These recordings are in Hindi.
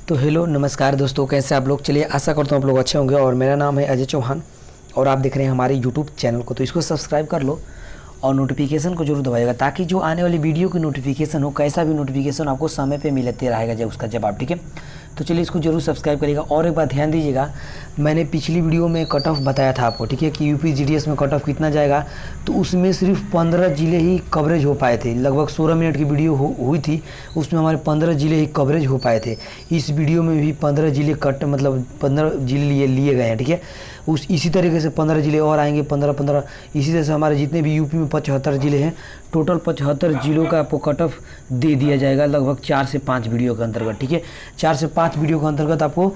तो हेलो नमस्कार दोस्तों, कैसे आप लोग। चलिए आशा करता हूँ आप लोग अच्छे होंगे। और मेरा नाम है अजय चौहान और आप देख रहे हैं हमारे यूट्यूब चैनल को। तो इसको सब्सक्राइब कर लो और नोटिफिकेशन को जरूर दबाइएगा ताकि जो आने वाली वीडियो की नोटिफिकेशन हो, कैसा भी नोटिफिकेशन आपको समय पे मिलते रहेगा जब उसका जवाब। ठीक है, तो चलिए इसको जरूर सब्सक्राइब करिएगा। और एक बात ध्यान दीजिएगा, मैंने पिछली वीडियो में कट ऑफ बताया था आपको, ठीक है, कि यूपी जीडीएस में कट ऑफ कितना जाएगा। तो उसमें सिर्फ 15 ज़िले ही कवरेज हो पाए थे। लगभग 16 मिनट की वीडियो हुई थी, उसमें हमारे 15 ज़िले ही कवरेज हो पाए थे। इस वीडियो में भी 15 ज़िले 15 ज़िले लिए गए हैं। ठीक है, इसी तरीके से 15 ज़िले और आएंगे, 15 इसी तरह से हमारे जितने भी यूपी में 75 ज़िले हैं, टोटल 75 ज़िलों का आपको कट ऑफ दे दिया जाएगा लगभग 4 से 5 वीडियो के अंतर्गत। ठीक है, 4 से 5 वीडियो के अंतर्गत आपको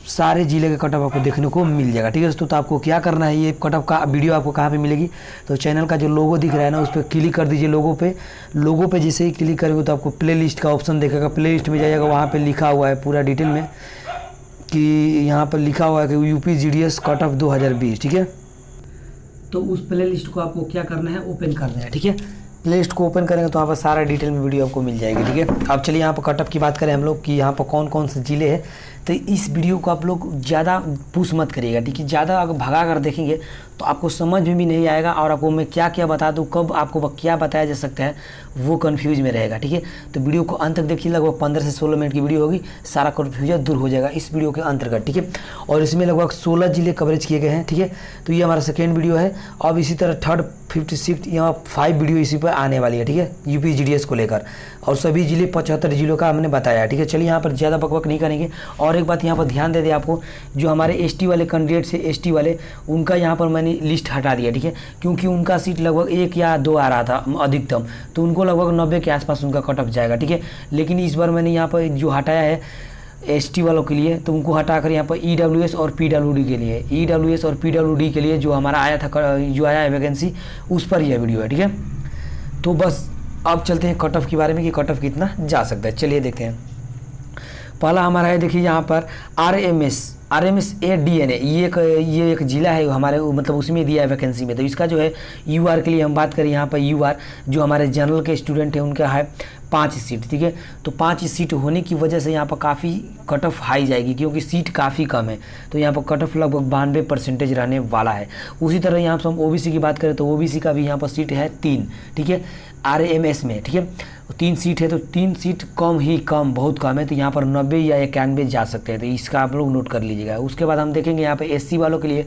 सारे ज़िले के कट ऑफ आपको देखने को मिल जाएगा। ठीक है दोस्तों, तो आपको क्या करना है, ये कट ऑफ का वीडियो आपको कहाँ पे मिलेगी, तो चैनल का जो लोगो दिख रहा है ना, उस पर क्लिक कर दीजिए। लोगो पे जैसे ही क्लिक करेंगे तो आपको प्ले लिस्ट का ऑप्शन देखेगा। प्ले लिस्ट में जाइएगा, वहाँ पर लिखा हुआ है पूरा डिटेल में कि यहाँ पर लिखा हुआ है कि यूपी जीडीएस कट ऑफ 2020। ठीक है, तो उस प्ले लिस्ट को आपको क्या करना है, ओपन करना है। ठीक है, प्ले लिस्ट को ओपन करेंगे तो वहाँ पर सारा डिटेल में वीडियो आपको मिल जाएगी। ठीक है, अब चलिए यहाँ पर कट ऑफ की बात करें हम लोग कि यहाँ पर कौन कौन से ज़िले हैं। तो इस वीडियो को आप लोग ज़्यादा पुश मत करिएगा। ठीक है, ज़्यादा अगर भगा कर देखेंगे तो आपको समझ में भी नहीं आएगा और आपको मैं क्या क्या बता दूँ, कब आपको क्या बताया जा सकता है, वो कन्फ्यूज में रहेगा। ठीक है, तो वीडियो को अंत तक देखिए, लगभग 15 से 16 मिनट की वीडियो होगी, सारा कन्फ्यूजन दूर हो जाएगा इस वीडियो के अंतर्गत। ठीक है, और इसमें लगभग 16 ज़िले कवरेज किए गए हैं। ठीक है, तो ये हमारा सेकेंड वीडियो है। अब इसी तरह थर्ड, फिफ्थ, सिक्स, यहाँ 5 वीडियो इसी पर आने वाली है। ठीक है, यूपी जीडीएस को लेकर, और सभी ज़िले 75 ज़िलों का हमने बताया। ठीक है, चलिए यहाँ पर ज़्यादा बकबक नहीं करेंगे। और एक बात यहाँ पर ध्यान दे दें आपको, जो हमारे एसटी वाले कैंडिडेट से एसटी वाले, उनका यहाँ पर मैंने लिस्ट हटा दिया। ठीक है, क्योंकि उनका सीट लगभग 1 या 2 आ रहा था अधिकतम, तो उनको लगभग 90 के आसपास उनका कट ऑफ जाएगा। ठीक है, लेकिन इस बार मैंने यहाँ पर जो हटाया है एसटी वालों के लिए, तो उनको हटाकर यहाँ पर ईडब्ल्यूएस और पीडब्ल्यूडी के लिए, ईडब्ल्यूएस और पीडब्ल्यूडी के लिए जो हमारा आया था, जो आया है वैकेंसी, उस पर यह वीडियो है। ठीक है, तो बस अब चलते हैं कट ऑफ के बारे में कि कट ऑफ कितना जा सकता है। चलिए देखते हैं। पहला हमारा है, देखिए यहाँ पर आरएमएस ए डीएनए, ये एक ज़िला है हमारे, मतलब उसमें दिया है वैकेंसी में। तो इसका जो है यूआर के लिए हम बात करें, यहाँ पर यूआर जो हमारे जनरल के स्टूडेंट हैं उनका है 5 सीट। ठीक है, तो 5 सीट होने की वजह से यहाँ पर काफ़ी कट ऑफ हाई जाएगी, क्योंकि सीट काफ़ी कम है। तो यहाँ पर कट ऑफ लगभग 92% रहने वाला है। उसी तरह यहाँ पर हम ओबीसी की बात करें तो ओबीसी का भी यहाँ पर सीट है 3। ठीक है, आरएमएस में। ठीक है, 3 सीट है, तो 3 सीट कम बहुत कम है, तो यहाँ पर 90 या 91 जा सकते हैं। तो इसका आप लोग नोट कर लीजिएगा। उसके बाद हम देखेंगे यहाँ पे एससी वालों के लिए,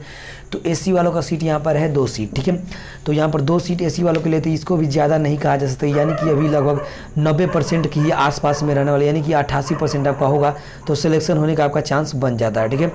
तो एससी वालों का सीट यहाँ पर है 2 सीट। ठीक है, तो यहाँ पर 2 सीट एससी वालों के लिए, तो इसको भी ज़्यादा नहीं कहा जा सकता, यानी कि अभी लगभग 90% की ही आसपास में रहने वाले, यानी कि 88% आपका होगा तो सिलेक्शन होने का आपका चांस बन जाता है। ठीक है,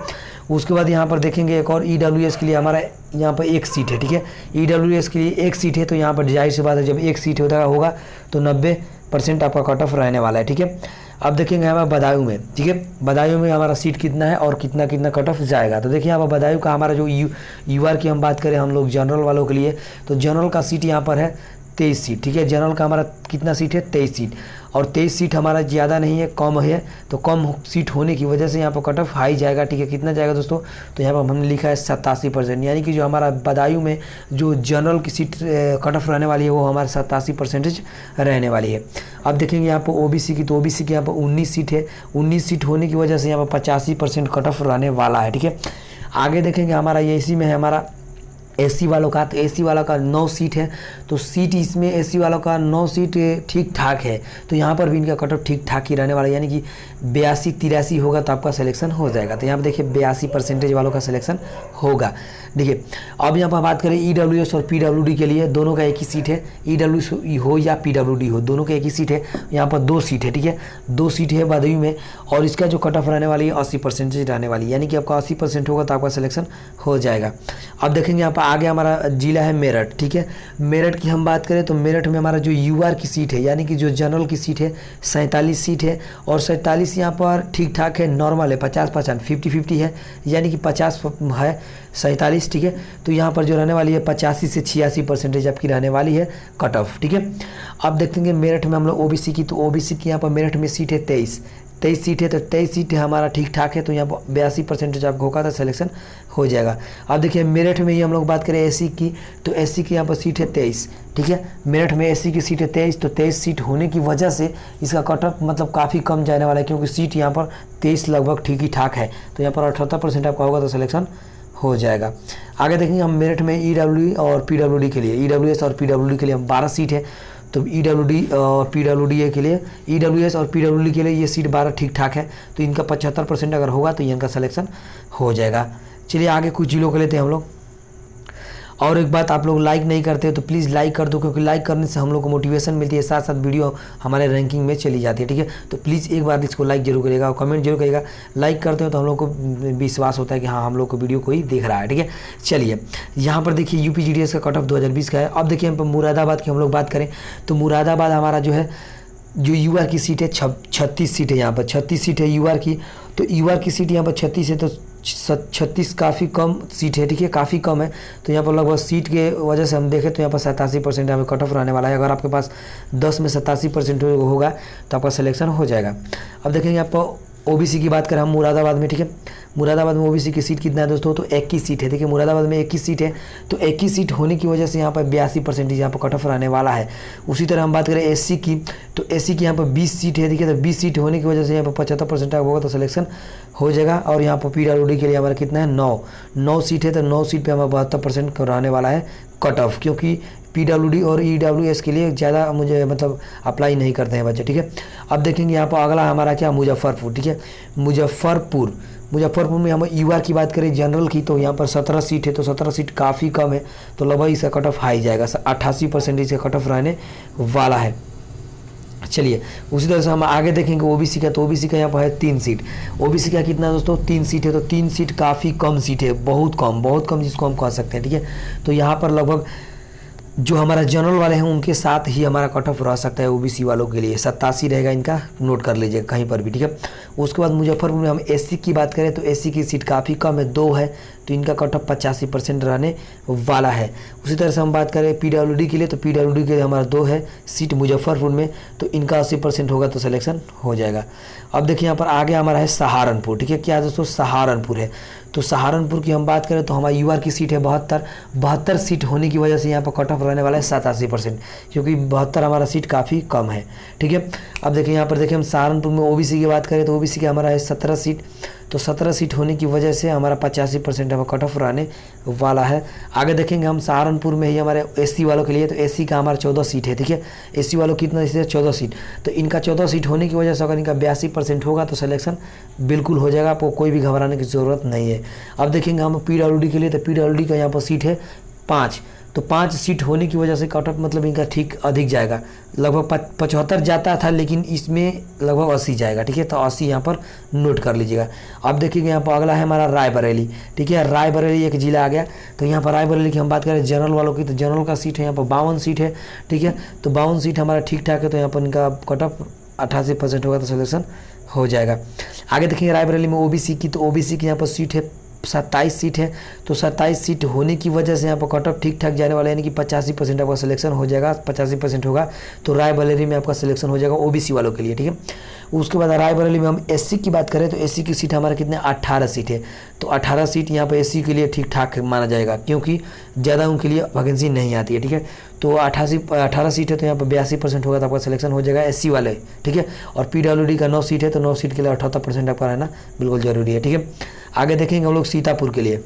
उसके बाद यहाँ पर देखेंगे एक और ईडब्ल्यूएस के लिए हमारा यहाँ पर 1 सीट है। ठीक है, ईडब्ल्यूएस के लिए 1 सीट है, तो यहाँ पर जाहिर सी बात है, जब 1 सीट होगा तो 90% आपका कट ऑफ रहने वाला है। ठीक है, अब देखेंगे हमारा बदायूं में। ठीक है, बदायूं में हमारा सीट कितना है और कितना कट ऑफ जाएगा। तो देखिए यहाँ पर बदायूं का हमारा जो यूआर की हम बात करें हम लोग जनरल वालों के लिए, तो जनरल का सीट यहाँ पर है 23 सीट। ठीक है, जनरल का हमारा कितना सीट है, 23 सीट, और 23 सीट हमारा ज़्यादा नहीं है, कम है। तो कम सीट होने की वजह से यहाँ पर कट ऑफ हाई जाएगा। ठीक है, कितना जाएगा दोस्तों, तो यहाँ पर हमने लिखा है 87%, यानी कि जो हमारा बदायूं में जो जनरल की सीट कट ऑफ रहने वाली है वो हमारे 87% रहने वाली है। अब देखेंगे यहाँ पर ओबीसी की, तो ओबीसी की यहाँ पर 19 सीट है। 19 सीट होने की वजह से यहाँ पर 85% कट ऑफ रहने वाला है। ठीक है, आगे देखेंगे हमारा ये इसी में है हमारा एससी वालों का, तो एससी वालों का 9 सीट है। तो सीट इसमें एससी वालों का 9 सीट ठीक ठाक है, तो यहाँ पर भी इनका कट ऑफ ठीक ठाक ही रहने वाला है, यानी कि 82-83 होगा तो आपका सिलेक्शन हो जाएगा। तो यहाँ पर देखिए 82% वालों का सिलेक्शन होगा। देखिए अब यहाँ पर बात करें ईडब्ल्यूएस और पीडब्ल्यूडी के लिए, दोनों का एक ही सीट है, ईडब्ल्यू हो या पीडब्ल्यूडी हो, दोनों का एक ही सीट है। यहाँ पर 2 सीट है। ठीक है, 2 सीट है बदायूं में, और इसका जो कट ऑफ रहने वाली है 80% रहने वाली है, यानी कि आपका 80% होगा तो आपका सिलेक्शन हो जाएगा। अब देखेंगे यहाँ पर आगे हमारा जिला है मेरठ। ठीक है, मेरठ की हम बात करें तो मेरठ में हमारा जो यूआर की सीट है, यानी कि जो जनरल की सीट है 47 सीट है, और 47 यहाँ पर ठीक ठाक है, नॉर्मल है, 50-50 50-50 है, यानी कि 50 है 47। ठीक है, तो यहाँ पर जो रहने वाली है 85 से 86% आपकी रहने वाली है कट ऑफ। ठीक है, अब देखेंगे मेरठ में हम लोग ओबीसी की, तो ओबीसी की यहाँ पर मेरठ में सीट है 23 23 सीट है, तो 23 सीट हमारा ठीक ठाक है, तो यहाँ पर 82% आपका होगा तो सिलेक्शन हो जाएगा। अब देखिए मेरठ में ही हम लोग बात करें एससी की, तो एससी की यहाँ पर सीट है 23, ठीक है। मेरठ में एससी की सीट है 23, तो 23 सीट होने की वजह से इसका कट ऑफ मतलब काफ़ी कम जाने वाला है, क्योंकि सीट यहाँ पर 23 लगभग ठीक ही ठाक है, तो यहाँ पर 78% आपका होगा तो सिलेक्शन हो जाएगा। आगे देखेंगे हम मेरठ में ईडब्ल्यूडी और पीडब्ल्यूडी के लिए, ईडब्ल्यूएस और पीडब्ल्यूडी के लिए हम 12 सीट है, तो ईडब्ल्यूडी और पीडब्ल्यूडी के लिए, ईडब्ल्यूएस और पीडब्ल्यूडी के लिए ये सीट 12 ठीक ठाक है, तो इनका 75% अगर होगा तो ये इनका सिलेक्शन हो जाएगा। चलिए आगे कुछ जिलों को लेते हैं हम लोग। और एक बात, आप लोग लाइक नहीं करते तो प्लीज़ लाइक कर दो, क्योंकि लाइक करने से हम लोग को मोटिवेशन मिलती है, साथ साथ वीडियो हमारे रैंकिंग में चली जाती है, ठीक है। तो प्लीज़ एक बार इसको लाइक जरूर करिएगा और कमेंट जरूर करिएगा। लाइक करते हो तो हम लोग को विश्वास होता है कि हाँ हम लोग को वीडियो कोई देख रहा है, ठीक है। चलिए यहाँ पर देखिए यूपी जीडीएस का कट ऑफ 2020 का है। अब देखिए हम मुरादाबाद की हम लोग बात करें तो मुरादाबाद हमारा जो है, जो यूआर की सीट है 36 सीट है, यहाँ पर 36 सीट है यूआर की, तो यूआर की सीट यहाँ पर 36 है, तो 36 काफ़ी कम सीट है, ठीक है, काफ़ी कम है। तो यहाँ पर लगभग सीट के वजह से हम देखें तो यहाँ पर 87% यहाँ पर कट ऑफ रहने वाला है। अगर आपके पास 10 में 87% होगा तो आपका सिलेक्शन हो जाएगा। अब देखेंगे आप ओबीसी की बात करें हम मुरादाबाद में, ठीक है। मुरादाबाद में ओबीसी की सीट कितना है दोस्तों, तो 21 सीट है, देखिए मुरादाबाद में 21 सीट है, तो 21 सीट होने की वजह से यहाँ पर 82% यहाँ पर कट ऑफ रहने वाला है। उसी तरह हम बात करें एससी की, तो एससी की यहाँ पर 20 सीट है, देखिए, तो 20 सीट होने की वजह से यहाँ पर 75% होगा तो सिलेक्शन हो जाएगा। और यहाँ पर पीडब्ल्यूडी के लिए हमारा कितना है, 9 सीट है, तो 9 सीट पर हमारा 72% रहने वाला है कट ऑफ, क्योंकि पीडब्ल्यूडी और ईडब्ल्यूएस के लिए ज़्यादा मुझे मतलब अप्लाई नहीं करते हैं बच्चे, ठीक है। अब देखेंगे यहाँ पर अगला हमारा क्या, मुजफ्फरपुर, ठीक है। मुजफ्फरपुर में हम यूआर की बात करें जनरल की, तो यहाँ पर 17 सीट है, तो 17 सीट काफ़ी कम है, तो लगभग इसका कट ऑफ हाई जाएगा, 88% इसका कट ऑफ रहने वाला है। चलिए उसी तरह से हम आगे देखेंगे ओबीसी का, तो ओबीसी का यहाँ पर है 3 सीट। ओबीसी का कितना है दोस्तों, 3 सीट है, तो 3 सीट काफ़ी कम सीट है, बहुत कम जिसको हम कह सकते हैं, ठीक है। तो यहाँ पर लगभग जो हमारा जनरल वाले हैं उनके साथ ही हमारा कट ऑफ रह सकता है ओबीसी वालों के लिए, 87 रहेगा, इनका नोट कर लीजिएगा कहीं पर भी, ठीक है। उसके बाद मुजफ्फरपुर में हम एससी की बात करें तो एससी की सीट काफ़ी कम है, 2 है, तो इनका कट ऑफ 85% रहने वाला है। उसी तरह से हम बात करें पीडब्ल्यूडी के लिए, तो पीडब्ल्यूडी के लिए हमारा 2 है सीट मुजफ्फरपुर में, तो इनका 80% होगा तो सिलेक्शन हो जाएगा। अब देखिए यहाँ पर आगे हमारा है सहारनपुर, ठीक है, क्या दोस्तों, सहारनपुर है। तो सहारनपुर की हम बात करें तो हमारी यूआर की सीट है 72 सीट होने की वजह से यहाँ पर कट ऑफ रहने वाला है 87%, क्योंकि 72 हमारा सीट काफ़ी कम है, ठीक है। अब देखिए यहाँ पर देखिए हम सहारनपुर में ओबीसी की बात करें तो ओबीसी का हमारा है 17 सीट, तो 17 सीट होने की वजह से हमारा 85% हमारा कट ऑफ रहने वाला है। आगे देखेंगे हम सहारनपुर में ही हमारे एससी वालों के लिए, तो एससी का हमारा 14 सीट है, ठीक है। एससी वालों कितना सीट है, 14 सीट, तो इनका 14 सीट होने की वजह से अगर इनका 82% होगा तो सिलेक्शन बिल्कुल हो जाएगा, आपको कोई भी घबराने की ज़रूरत नहीं है। अब देखेंगे हम पीडब्ल्यूडी के लिए, तो पीडब्ल्यूडी का यहाँ पर सीट है 5, तो 5 सीट होने की वजह से कट ऑफ मतलब इनका ठीक अधिक जाएगा, लगभग 75 जाता था, लेकिन इसमें लगभग 80 जाएगा, ठीक है। तो 80 यहाँ पर नोट कर लीजिएगा। अब देखिएगा यहाँ पर अगला है हमारा रायबरेली, ठीक है। रायबरेली एक जिला आ गया, तो यहाँ पर रायबरेली की हम बात करें जनरल वालों की, तो जनरल का सीट है यहाँ पर 52 सीट है, ठीक है। तो 52 सीट हमारा ठीक ठाक है, तो यहाँ पर इनका कट ऑफ 88% होगा तो सिलेक्शन हो जाएगा। आगे देखेंगे रायबरेली में ओबीसी की, तो ओबीसी की यहाँ पर सीट है 27 सीट है, तो 27 सीट होने की वजह से यहाँ पर कट ऑफ ठीक ठाक जाने वाला है, यानी कि 85% आपका सिलेक्शन हो जाएगा, 85% होगा तो रायबरेली में आपका सिलेक्शन हो जाएगा ओबीसी वालों के लिए, ठीक है। उसके बाद रायबरेली में हम एससी की बात करें तो एससी की सीट हमारा कितने 18 सीट है, तो 18 सीट यहाँ पर एससी के लिए ठीक ठाक माना जाएगा, क्योंकि ज़्यादा उनके लिए वैकेंसी नहीं आती है, ठीक है। तो 18 सीट है, तो यहाँ पर 82% होगा तो आपका सिलेक्शन हो जाएगा एससी वाले, ठीक है। और पीडब्ल्यूडी का 9 सीट है, तो 9 सीट के लिए 78% आपका रहना बिल्कुल ज़रूरी है, ठीक है। आगे देखेंगे हम लोग सीतापुर के लिए,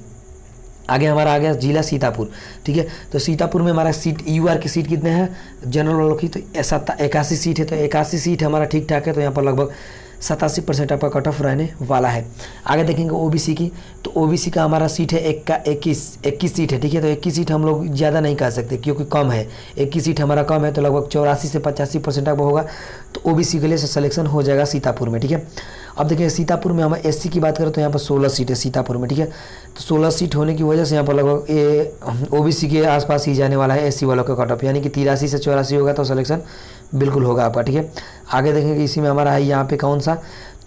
आगे हमारा आ गया जिला सीतापुर, ठीक है। तो सीतापुर में हमारा सीट यूआर की सीट कितने हैं जनरल वालों की, तो 81 सीट है, तो 81 सीट हमारा ठीक ठाक है, तो यहाँ पर लगभग 87% आपका कट ऑफ रहने वाला है। आगे देखेंगे ओबीसी की, तो ओबीसी का हमारा सीट है 21 सीट है, ठीक है। तो 21 सीट हम लोग ज़्यादा नहीं कह सकते क्योंकि कम है, 21 सीट हमारा कम है, तो लगभग 84 से 85% आपका होगा, तो ओबीसी के लिए सिलेक्शन हो जाएगा सीतापुर में, ठीक है। अब देखिए सीतापुर में हम एससी की बात करें तो यहाँ पर 16 सीट है सीतापुर में, ठीक है। तो 16 सीट होने की वजह से यहाँ पर लगभग ओबीसी के आसपास ही जाने वाला है एससी वालों का कट ऑफ, यानी कि 83 से 84 होगा तो सिलेक्शन बिल्कुल होगा आपका, ठीक है। आगे देखेंगे इसी में हमारा है यहाँ पे कौन सा,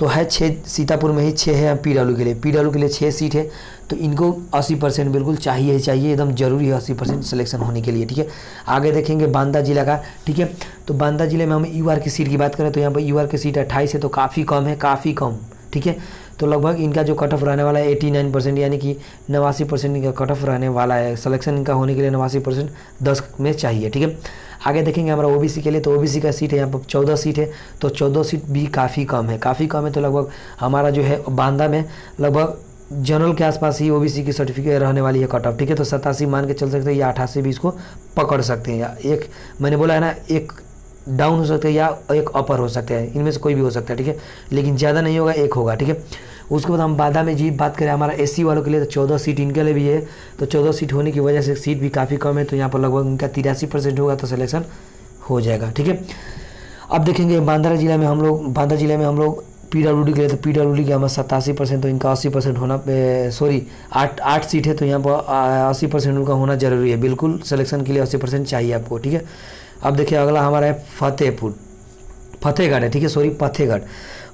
तो है 6 सीतापुर में ही 6 है पीडब्ल्यू के लिए, पीडब्ल्यू के लिए 6 सीट है। तो इनको 80% बिल्कुल चाहिए ही चाहिए, एकदम जरूरी है 80% सिलेक्शन होने के लिए, ठीक है। आगे देखेंगे बांदा जिला का, ठीक है। तो बांदा जिले में हम यूआर की सीट की बात करें तो यहाँ पर यूआर की सीट 28 है, तो काफ़ी कम है, काफ़ी कम, ठीक है। तो लगभग इनका जो कट ऑफ रहने वाला है 89%, यानी कि 89% इनका कट ऑफ रहने वाला है। सिलेक्शन इनका होने के लिए 89% 10 में चाहिए, ठीक है। आगे देखेंगे हमारा ओबीसी के लिए, तो ओबीसी का सीट है यहाँ पर 14 सीट है, तो 14 सीट भी काफ़ी कम है, काफ़ी कम है। तो लगभग हमारा जो है बांदा में लगभग जनरल के आसपास ही ओबीसी की सर्टिफिकेट रहने वाली है कट ऑफ, ठीक है। तो 87 मान के चल सकते हैं या 88 भी इसको पकड़ सकते हैं, या एक मैंने बोला है ना, एक डाउन हो सकते हैं या एक अपर हो सकता है, इनमें से कोई भी हो सकता है, ठीक है। लेकिन ज़्यादा नहीं होगा, एक होगा, ठीक है। उसके बाद हम बांदा में जी बात करें हमारा एससी वालों के लिए, तो 14 सीट इनके लिए भी है। तो 14 सीट होने की वजह से सीट भी काफ़ी कम है, तो यहाँ पर लगभग इनका 83% होगा तो सिलेक्शन हो जाएगा, ठीक है। अब देखेंगे बांदा जिले में हम लोग पीडब्ल्यूडी के लिए, तो पीडब्ल्यूडी के हमारा 87%, तो इनका 80% होना, सॉरी 8 सीट है, तो यहाँ पर 80% उनका होना जरूरी है, बिल्कुल सिलेक्शन के लिए 80% चाहिए आपको, ठीक है। अब देखिए अगला हमारा है फतेहगढ़ है, ठीक है, सॉरी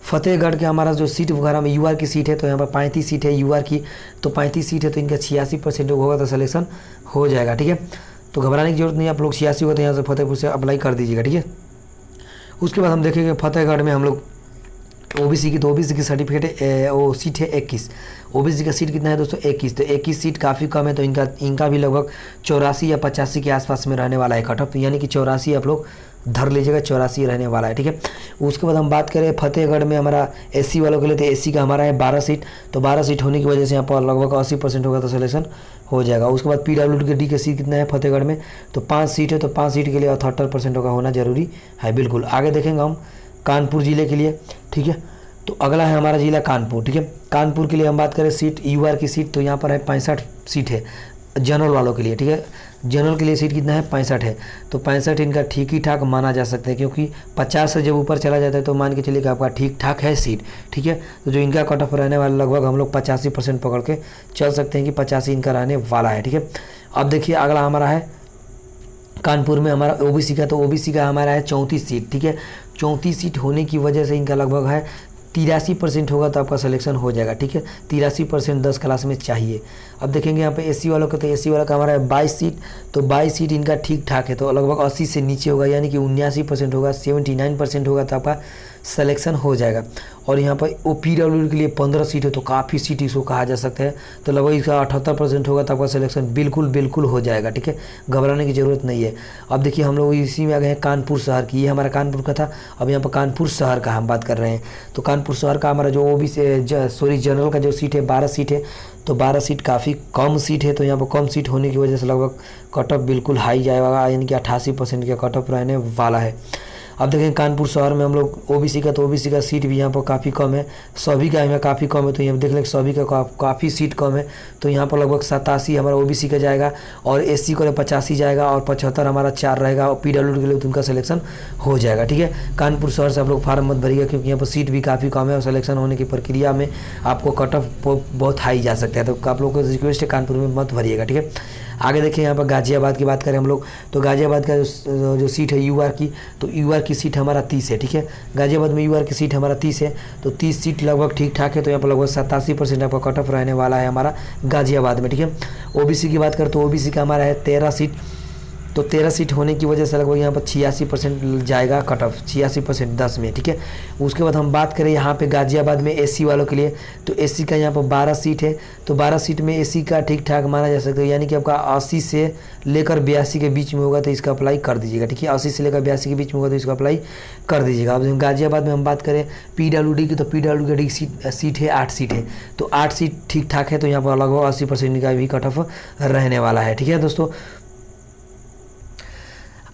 फतेहगढ़ के हमारा जो सीट वगैरह में यूआर की सीट है, तो यहाँ पर 35 सीट है यूआर की, तो 35 सीट है, तो इनका 86% होगा तो सिलेक्शन हो जाएगा, ठीक है। तो घबराने की जरूरत नहीं है, आप लोग 86 होते हैं यहाँ से फतेहपुर से अप्लाई कर दीजिएगा, ठीक है। उसके बाद हम देखेंगे फतेहगढ़ में हम लोग ओबीसी की, तो ओबीसी की सर्टिफिकेट वो सीट है 21, ओबीसी का सीट कितना है दोस्तों 21, तो 21 सीट काफ़ी कम है, तो इनका भी लगभग 84 या 85 के आसपास में रहने वाला है कट ऑफ, यानी कि 84 आप लोग धर लीजिएगा, 84 रहने वाला है, ठीक है। उसके बाद हम बात करें फतेहगढ़ में हमारा एससी वालों के लिए, तो एससी का हमारा है 12 सीट, तो 12 सीट होने की वजह से यहाँ पर लगभग 80% होगा तो सिलेक्शन हो जाएगा। उसके बाद पीडब्ल्यूडी के सीट कितना है फतेहगढ़ में, तो 5 सीट है, तो 5 सीट के लिए 78% होगा होना जरूरी है, बिल्कुल। आगे देखेंगे हम कानपुर जिले के लिए, ठीक है। तो अगला है हमारा जिला कानपुर, ठीक है। कानपुर के लिए हम बात करें सीट यूआर की सीट, तो यहाँ पर है 65 सीट है जनरल वालों के लिए, ठीक है। जनरल के लिए सीट कितना है 65 है, तो 65 इनका ठीक ही ठाक माना जा सकता है, क्योंकि 50 से जब ऊपर चला जाता है तो मान के चलिए कि आपका ठीक ठाक है सीट, ठीक है। तो जो इनका कट ऑफ रहने वाला लगभग हम लोग 85% पकड़ के चल सकते हैं कि 85 इनका रहने वाला है, ठीक है। अब देखिए अगला हमारा है कानपुर में हमारा ओबीसी का, तो ओबीसी का हमारा है 34 सीट, ठीक है। 34 सीट होने की वजह से इनका लगभग है 83% होगा तो आपका सिलेक्शन हो जाएगा, ठीक है। 83% 10 क्लास में चाहिए। अब देखेंगे यहाँ पे एससी वालों का, तो एससी वाला का हमारा है 22 सीट, तो 22 सीट इनका ठीक ठाक है, तो लगभग 80 से नीचे होगा, यानी कि 79% होगा, 79% होगा तो आपका सिलेक्शन हो जाएगा। और यहाँ पर ओ पीडब्ल्यूडी के लिए 15 सीट है, तो काफ़ी सीट इसको कहा जा सकता है, तो लगभग इसका 78% होगा तो आपका सिलेक्शन बिल्कुल हो जाएगा, ठीक है। घबराने की ज़रूरत नहीं है। अब देखिए हम लोग इसी में आ गए हैं कानपुर शहर की, ये हमारा कानपुर का था, अब यहाँ पर कानपुर शहर का हम बात कर रहे हैं। तो कानपुर शहर का हमारा जो ओबीसी जनरल का जो सीट है 12 सीट है, तो 12 सीट काफ़ी कम सीट है, तो यहाँ पर कम सीट होने की वजह से लगभग कट ऑफ बिल्कुल हाई जाएगा, यानी कि 88% का कट ऑफ रहने वाला है। अब देखें कानपुर शहर में हम लोग ओबीसी का, तो ओबीसी का सीट भी यहाँ पर काफ़ी कम है, सभी का यहाँ काफ़ी कम है, तो यहाँ देख लें सभी का काफ़ी सीट कम है, तो यहाँ पर लगभग 87 हमारा ओबीसी का जाएगा, और एससी को 85 जाएगा, और 75 हमारा 4 रहेगा, और पीडब्ल्यूडी के लिए तो उनका सिलेक्शन हो जाएगा, ठीक है। कानपुर शहर से आप लोग फार्म मत भरिएगा, क्योंकि यहाँ पर सीट भी काफ़ी कम है, और सिलेक्शन होने की प्रक्रिया में आपको कट ऑफ बहुत हाई जा सकता है, तो आप लोग को रिक्वेस्ट है कानपुर में मत भरिएगा, ठीक है। आगे देखिए यहाँ पर गाजियाबाद की बात करें हम लोग, तो गाजियाबाद का जो सीट है यूआर की, तो यूआर की सीट हमारा 30 है, ठीक है। गाजियाबाद में यूआर की सीट हमारा 30 है, तो 30 सीट लगभग ठीक ठाक है, तो यहाँ पर लगभग 87% आपका कट ऑफ रहने वाला है हमारा गाजियाबाद में, ठीक है। ओबीसी की बात करें तो ओबीसी का हमारा है 13 सीट, तो 13 सीट होने की वजह से लगभग यहाँ पर 86% जाएगा कट ऑफ, 86% 10 में, ठीक है। उसके बाद हम बात करें यहाँ पे गाजियाबाद में एससी वालों के लिए, तो एससी का यहाँ पर 12 सीट है, तो 12 सीट में एससी का ठीक ठाक माना जा सकता है, यानी कि आपका 80 से लेकर 82 के बीच में होगा तो इसका अप्लाई कर दीजिएगा, ठीक है। 80 से लेकर 82 के बीच में होगा तो इसका अप्लाई कर दीजिएगा। अब गाजियाबाद में हम बात करें पीडब्ल्यूडी की, तो पीडब्ल्यूडी की सीट है 8 सीट है, तो 8 सीट ठीक ठाक है, तो यहाँ पर लगभग 80% का भी कट ऑफ रहने वाला है, ठीक है दोस्तों।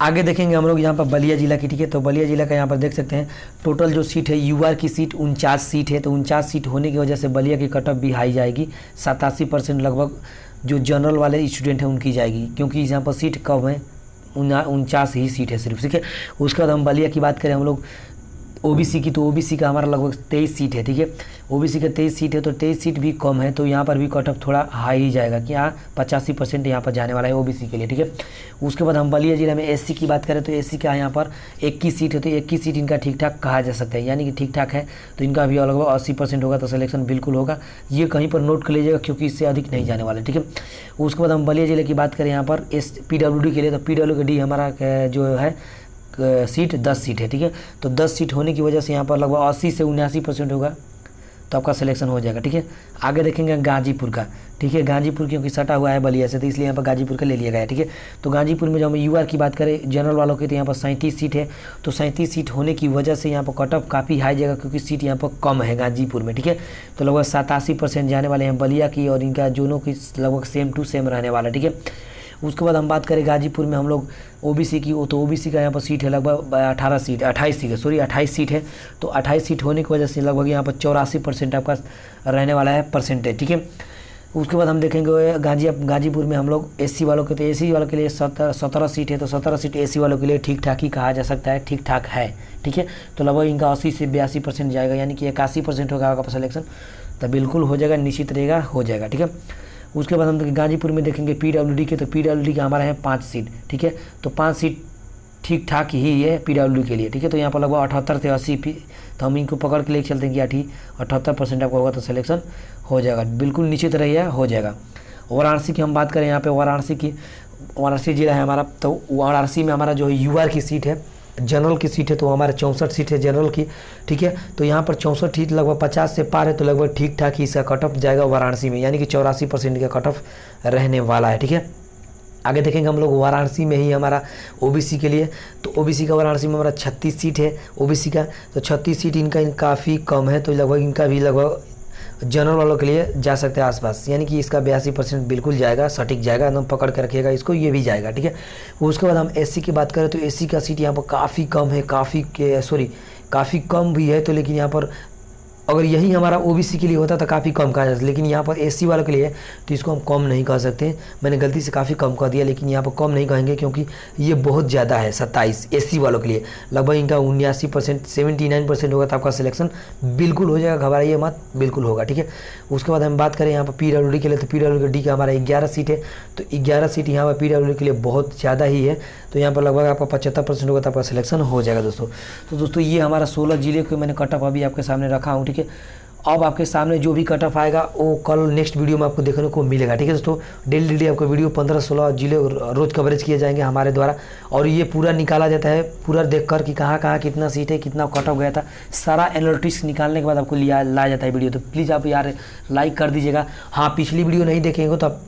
आगे देखेंगे हम लोग यहाँ पर बलिया जिला की, ठीक है। तो बलिया जिला का यहाँ पर देख सकते हैं टोटल जो सीट है यूआर की सीट 49 सीट है, तो 49 सीट होने की वजह से बलिया की कट ऑफ भी हाई जाएगी, 87% लगभग जो जनरल वाले स्टूडेंट हैं उनकी जाएगी, क्योंकि यहाँ पर सीट कम है, 49 ही सीट है सिर्फ, ठीक है। उसके बाद हम बलिया की बात करें हम लोग, ओबीसी की, तो ओबीसी का हमारा लगभग 23 सीट है, ठीक है। ओबीसी का 23 सीट है, तो 23 सीट भी कम है, तो यहाँ पर भी कट ऑफ थोड़ा हाई ही जाएगा कि हाँ 85% यहाँ पर जाने वाला है ओबीसी के लिए, ठीक है। उसके बाद हम बलिया जिला में एससी की बात करें तो एससी का यहाँ पर 21 सीट है, तो 21 सीट इनका ठीक ठाक कहा जा सकता है, यानी कि ठीक ठाक है। तो इनका भी लगभग 80% होगा, तो सिलेक्शन बिल्कुल होगा। ये कहीं पर नोट कर लीजिएगा क्योंकि इससे अधिक नहीं जाने वाले, ठीक है। उसके बाद हम बलिया जिले की बात करें यहाँ पर PWD के लिए, तो PWD हमारा जो है सीट 10 सीट है, ठीक है। तो 10 सीट होने की वजह से यहाँ पर लगभग 80 से 79% होगा, तो आपका सिलेक्शन हो जाएगा, ठीक है। आगे देखेंगे गाजीपुर का, ठीक है। गाजीपुर क्योंकि सटा हुआ है बलिया से, तो इसलिए यहाँ पर गाजीपुर का ले लिया गया है, ठीक है। तो गाजीपुर में जब हम यूआर की बात करें जनरल वालों की, तो यहाँ पर 37 सीट है। तो 37 सीट होने की वजह से यहाँ पर कट ऑफ काफ़ी हाई जाएगा क्योंकि सीट यहाँ पर कम है गाजीपुर में, ठीक है। तो लगभग 87% जाने वाले हैं बलिया की, और इनका दोनों की लगभग सेम टू सेम रहने वाला, ठीक है। उसके बाद हम बात करें गाजीपुर में हम लोग ओबीसी की, तो ओबीसी का यहाँ पर सीट है लगभग 28 सीट है। तो 28 सीट होने की वजह से लगभग यहाँ पर 84% आपका रहने वाला है परसेंटेज, ठीक है। उसके बाद हम देखेंगे गाजीपुर में हम लोग एससी वालों के, तो एससी वालों के लिए 17 सीट है। तो 17 सीट एससी वालों के लिए ठीक ठाक ही कहा जा सकता है, ठीक ठाक है, ठीक है। तो लगभग इनका 80 से 82% जाएगा, यानी कि 81% होगा आपका सिलेक्शन, तो बिल्कुल हो जाएगा, निश्चित रहेगा, हो जाएगा, ठीक है। उसके बाद हम गाजीपुर में देखेंगे PWD के, तो PWD का हमारा है 5 सीट, ठीक है। तो 5 सीट ठीक ठाक ही है PWD के लिए, ठीक है। तो यहाँ पर लगभग 78 से 80, तो हम इनको पकड़ के लेके चलते हैं कि 78% आपका होगा, तो सिलेक्शन हो जाएगा, बिल्कुल निश्चित रहिए, हो जाएगा। वाराणसी की हम बात करें यहाँ पे, वाराणसी जिला है हमारा, तो वाराणसी में हमारा जो है यूआर की सीट है, जनरल की सीट है, तो हमारे 64 सीट है जनरल की, ठीक है। तो यहाँ पर 64 सीट लगभग 50 से पार है, तो लगभग ठीक ठाक ही इसका कट ऑफ जाएगा वाराणसी में, यानी कि 84% का कट ऑफ रहने वाला है, ठीक है। आगे देखेंगे हम लोग वाराणसी में ही हमारा ओबीसी के लिए, तो ओबीसी का वाराणसी में हमारा 36 सीट है ओबीसी का, तो 36 सीट इनका काफ़ी कम है, तो लगभग इनका भी लगभग जनरल वालों के लिए जा सकते हैं आसपास, यानी कि इसका 82% बिल्कुल जाएगा, सटीक जाएगा, एकदम पकड़ के रखिएगा इसको, ये भी जाएगा, ठीक है। उसके बाद हम एससी की बात करें तो एससी का सीट यहाँ पर काफ़ी कम है, काफ़ी कम भी है, तो लेकिन यहाँ पर अगर यही हमारा ओबीसी के लिए होता तो काफ़ी कम कहा जाता, लेकिन यहाँ पर एससी वालों के लिए तो इसको हम कम नहीं कह सकते, मैंने गलती से काफ़ी कम कर दिया, लेकिन यहाँ पर कम नहीं कहेंगे क्योंकि ये बहुत ज़्यादा है। 27 एससी वालों के लिए लगभग इनका 79% 79% होगा, तो आपका सिलेक्शन बिल्कुल हो जाएगा, घबराइए मत, बिल्कुल होगा, ठीक है। उसके बाद हम बात करें यहाँ पर PWD के लिए, तो PWD का हमारा 11 सीट है, तो 11 सीट यहाँ पर PWD के लिए बहुत ज़्यादा ही है, तो यहाँ पर लगभग आपका 75% होगा, तो आपका सिलेक्शन हो जाएगा दोस्तों। तो दोस्तों ये हमारा 16 जिले को मैंने कट ऑफ अभी आपके सामने रखा हूँ, ठीक है। अब आपके सामने जो भी कट ऑफ आएगा वो कल नेक्स्ट वीडियो में आपको देखने को मिलेगा, ठीक है दोस्तों। डेली आपको वीडियो 15-16 जिले रोज़ कवरेज किए जाएंगे हमारे द्वारा, और ये पूरा निकाला जाता है, पूरा देखकर कि कहाँ कहाँ कितना सीट है, कितना कट ऑफ गया था, सारा एनालिटिक्स निकालने के बाद आपको लाया जाता है वीडियो। तो प्लीज़ आप यार लाइक कर दीजिएगा। हाँ, पिछली वीडियो नहीं देखेंगे तो आप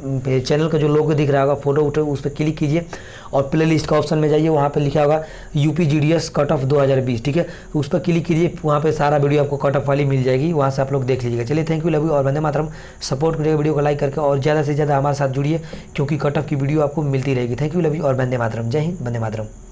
चैनल का जो लोगो दिख रहा होगा फोटो उठो, उस पर क्लिक कीजिए और प्ले लिस्ट का ऑप्शन में जाइए, वहाँ पर लिखा होगा यूपी GDS कट ऑफ 2020, ठीक है। उस पर क्लिक कीजिए, वहाँ पर सारा वीडियो आपको कट ऑफ वाली मिल जाएगी, वहाँ से आप लोग देख लीजिएगा। चलिए, थैंक यू, लव यू, और वंदे मातरम। सपोर्ट करिएगा वीडियो को लाइक करके, और ज़्यादा से ज़्यादा हमारे साथ जुड़िए क्योंकि कट ऑफ की वीडियो आपको मिलती रहेगी। थैंक यू, लव यू, और वंदे मातरम। जय हिंद, वंदे मातरम।